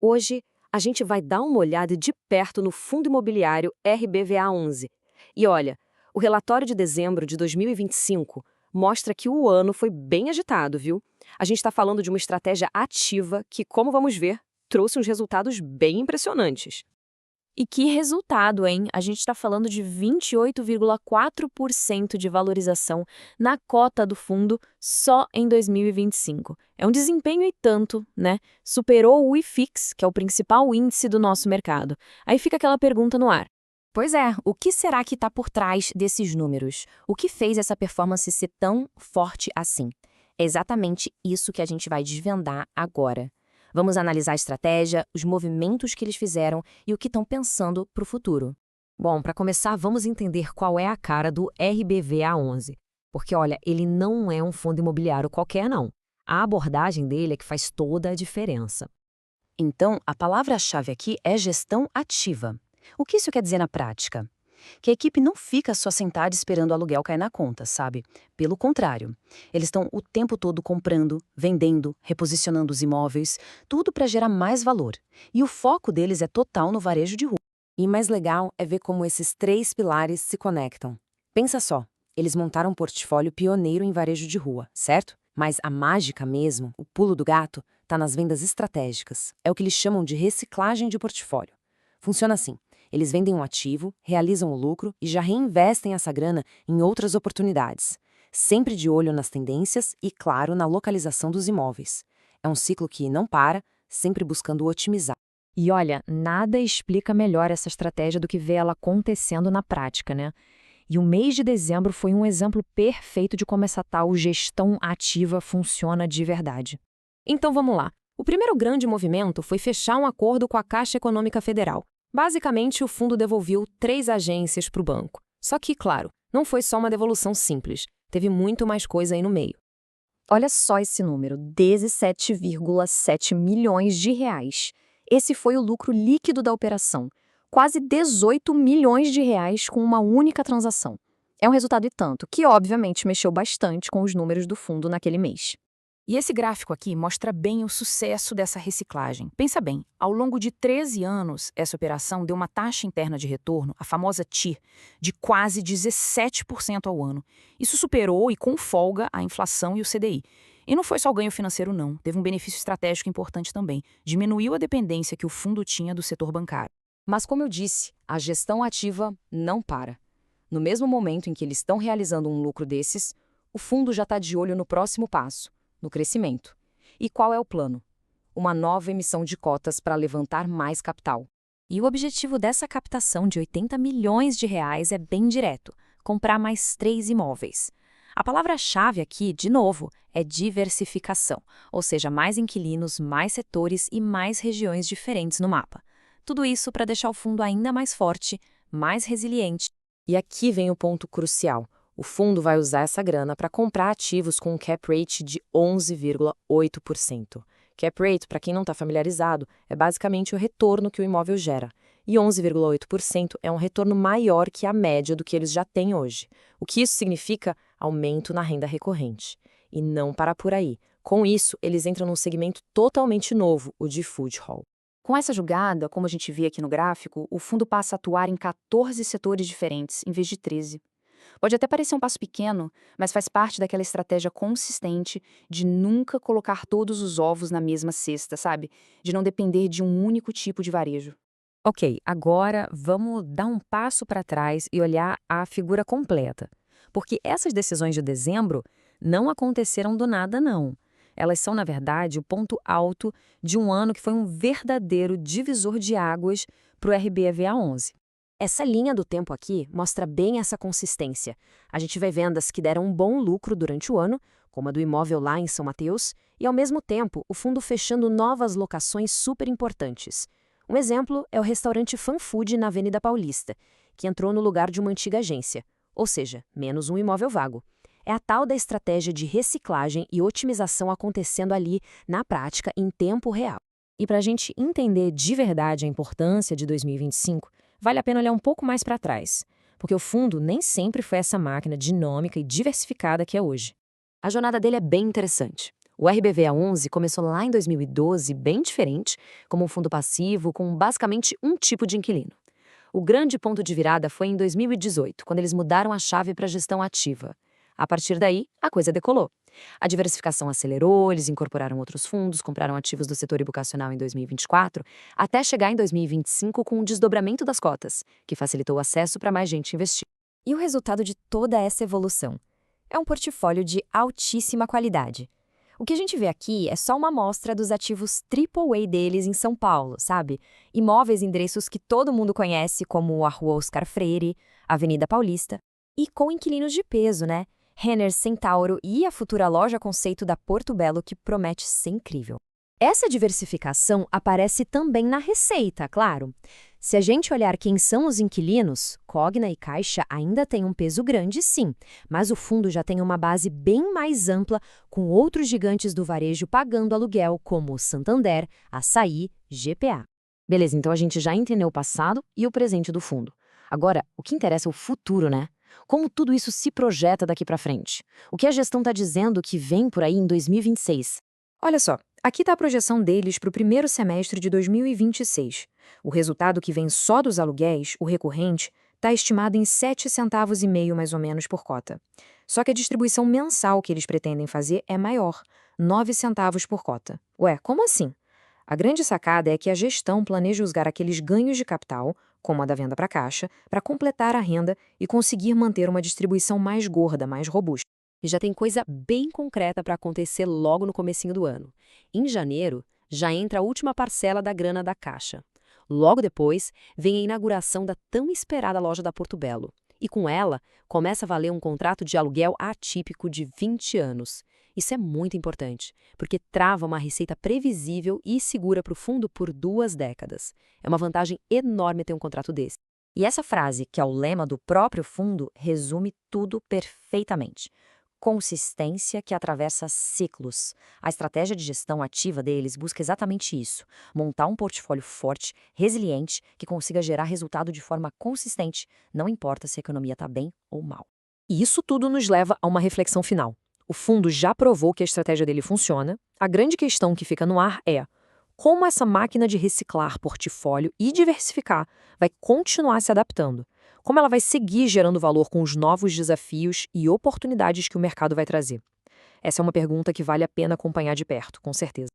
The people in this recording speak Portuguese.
Hoje, a gente vai dar uma olhada de perto no Fundo Imobiliário RBVA11. E olha, o relatório de dezembro de 2025 mostra que o ano foi bem agitado, viu? A gente está falando de uma estratégia ativa que, como vamos ver, trouxe uns resultados bem impressionantes. E que resultado, hein? A gente está falando de 28,4% de valorização na cota do fundo só em 2025. É um desempenho e tanto, né? Superou o IFIX, que é o principal índice do nosso mercado. Aí fica aquela pergunta no ar. Pois é, o que será que está por trás desses números? O que fez essa performance ser tão forte assim? É exatamente isso que a gente vai desvendar agora. Vamos analisar a estratégia, os movimentos que eles fizeram e o que estão pensando para o futuro. Bom, para começar, vamos entender qual é a cara do RBVA11. Porque, olha, ele não é um fundo imobiliário qualquer, não. A abordagem dele é que faz toda a diferença. Então, a palavra-chave aqui é gestão ativa. O que isso quer dizer na prática? Que a equipe não fica só sentada esperando o aluguel cair na conta, sabe? Pelo contrário, eles estão o tempo todo comprando, vendendo, reposicionando os imóveis, tudo para gerar mais valor. E o foco deles é total no varejo de rua. E mais legal é ver como esses três pilares se conectam. Pensa só, eles montaram um portfólio pioneiro em varejo de rua, certo? Mas a mágica mesmo, o pulo do gato, está nas vendas estratégicas. É o que eles chamam de reciclagem de portfólio. Funciona assim. Eles vendem um ativo, realizam o lucro e já reinvestem essa grana em outras oportunidades, sempre de olho nas tendências e, claro, na localização dos imóveis. É um ciclo que não para, sempre buscando otimizar. E olha, nada explica melhor essa estratégia do que ver ela acontecendo na prática, né? E o mês de dezembro foi um exemplo perfeito de como essa tal gestão ativa funciona de verdade. Então vamos lá. O primeiro grande movimento foi fechar um acordo com a Caixa Econômica Federal. Basicamente, o fundo devolveu 3 agências para o banco. Só que, claro, não foi só uma devolução simples. Teve muito mais coisa aí no meio. Olha só esse número, 17,7 milhões de reais. Esse foi o lucro líquido da operação. Quase 18 milhões de reais com uma única transação. É um resultado e tanto, que obviamente mexeu bastante com os números do fundo naquele mês. E esse gráfico aqui mostra bem o sucesso dessa reciclagem. Pensa bem, ao longo de 13 anos, essa operação deu uma taxa interna de retorno, a famosa TIR, de quase 17% ao ano. Isso superou e com folga a inflação e o CDI. E não foi só o ganho financeiro não, teve um benefício estratégico importante também. Diminuiu a dependência que o fundo tinha do setor bancário. Mas, como eu disse, a gestão ativa não para. No mesmo momento em que eles estão realizando um lucro desses, o fundo já está de olho no próximo passo, no crescimento. E qual é o plano? Uma nova emissão de cotas para levantar mais capital. E o objetivo dessa captação de 80 milhões de reais é bem direto: comprar mais 3 imóveis. A palavra-chave aqui, de novo, é diversificação, ou seja, mais inquilinos, mais setores e mais regiões diferentes no mapa. Tudo isso para deixar o fundo ainda mais forte, mais resiliente. E aqui vem o ponto crucial. O fundo vai usar essa grana para comprar ativos com um cap rate de 11,8%. Cap rate, para quem não está familiarizado, é basicamente o retorno que o imóvel gera. E 11,8% é um retorno maior que a média do que eles já têm hoje. O que isso significa? Aumento na renda recorrente. E não para por aí. Com isso, eles entram num segmento totalmente novo, o de food hall. Com essa jogada, como a gente vê aqui no gráfico, o fundo passa a atuar em 14 setores diferentes, em vez de 13. Pode até parecer um passo pequeno, mas faz parte daquela estratégia consistente de nunca colocar todos os ovos na mesma cesta, sabe? De não depender de um único tipo de varejo. Ok, agora vamos dar um passo para trás e olhar a figura completa. Porque essas decisões de dezembro não aconteceram do nada, não. Elas são, na verdade, o ponto alto de um ano que foi um verdadeiro divisor de águas para o RBVA11. Essa linha do tempo aqui mostra bem essa consistência. A gente vê vendas que deram um bom lucro durante o ano, como a do imóvel lá em São Mateus, e ao mesmo tempo o fundo fechando novas locações super importantes. Um exemplo é o restaurante Fanfood na Avenida Paulista, que entrou no lugar de uma antiga agência, ou seja, menos um imóvel vago. É a tal da estratégia de reciclagem e otimização acontecendo ali, na prática, em tempo real. E para a gente entender de verdade a importância de 2025, vale a pena olhar um pouco mais para trás, porque o fundo nem sempre foi essa máquina dinâmica e diversificada que é hoje. A jornada dele é bem interessante. O RBVA11 começou lá em 2012, bem diferente, como um fundo passivo com basicamente um tipo de inquilino. O grande ponto de virada foi em 2018, quando eles mudaram a chave para a gestão ativa. A partir daí, a coisa decolou. A diversificação acelerou, eles incorporaram outros fundos, compraram ativos do setor educacional em 2024, até chegar em 2025 com o desdobramento das cotas, que facilitou o acesso para mais gente investir. E o resultado de toda essa evolução? É um portfólio de altíssima qualidade. O que a gente vê aqui é só uma amostra dos ativos AAA deles em São Paulo, sabe? Imóveis e endereços que todo mundo conhece, como a Rua Oscar Freire, Avenida Paulista, e com inquilinos de peso, né? Renner, Centauro e a futura loja conceito da Porto Belo, que promete ser incrível. Essa diversificação aparece também na receita, claro. Se a gente olhar quem são os inquilinos, Cogna e Caixa ainda têm um peso grande, sim, mas o fundo já tem uma base bem mais ampla, com outros gigantes do varejo pagando aluguel, como Santander, Assaí, GPA. Beleza, então a gente já entendeu o passado e o presente do fundo. Agora, o que interessa é o futuro, né? Como tudo isso se projeta daqui para frente? O que a gestão está dizendo que vem por aí em 2026? Olha só, aqui está a projeção deles para o primeiro semestre de 2026. O resultado que vem só dos aluguéis, o recorrente, está estimado em 7,5 centavos mais ou menos por cota. Só que a distribuição mensal que eles pretendem fazer é maior, 9 centavos por cota. Ué, como assim? A grande sacada é que a gestão planeja usar aqueles ganhos de capital, como a da venda para caixa, para completar a renda e conseguir manter uma distribuição mais gorda, mais robusta. E já tem coisa bem concreta para acontecer logo no comecinho do ano. Em janeiro, já entra a última parcela da grana da Caixa. Logo depois, vem a inauguração da tão esperada loja da Porto Belo. E com ela, começa a valer um contrato de aluguel atípico de 20 anos. Isso é muito importante, porque trava uma receita previsível e segura para o fundo por 2 décadas. É uma vantagem enorme ter um contrato desse. E essa frase, que é o lema do próprio fundo, resume tudo perfeitamente. Consistência que atravessa ciclos. A estratégia de gestão ativa deles busca exatamente isso: montar um portfólio forte, resiliente, que consiga gerar resultado de forma consistente, não importa se a economia está bem ou mal. E isso tudo nos leva a uma reflexão final. O fundo já provou que a estratégia dele funciona. A grande questão que fica no ar é: como essa máquina de reciclar portfólio e diversificar vai continuar se adaptando? Como ela vai seguir gerando valor com os novos desafios e oportunidades que o mercado vai trazer? Essa é uma pergunta que vale a pena acompanhar de perto, com certeza.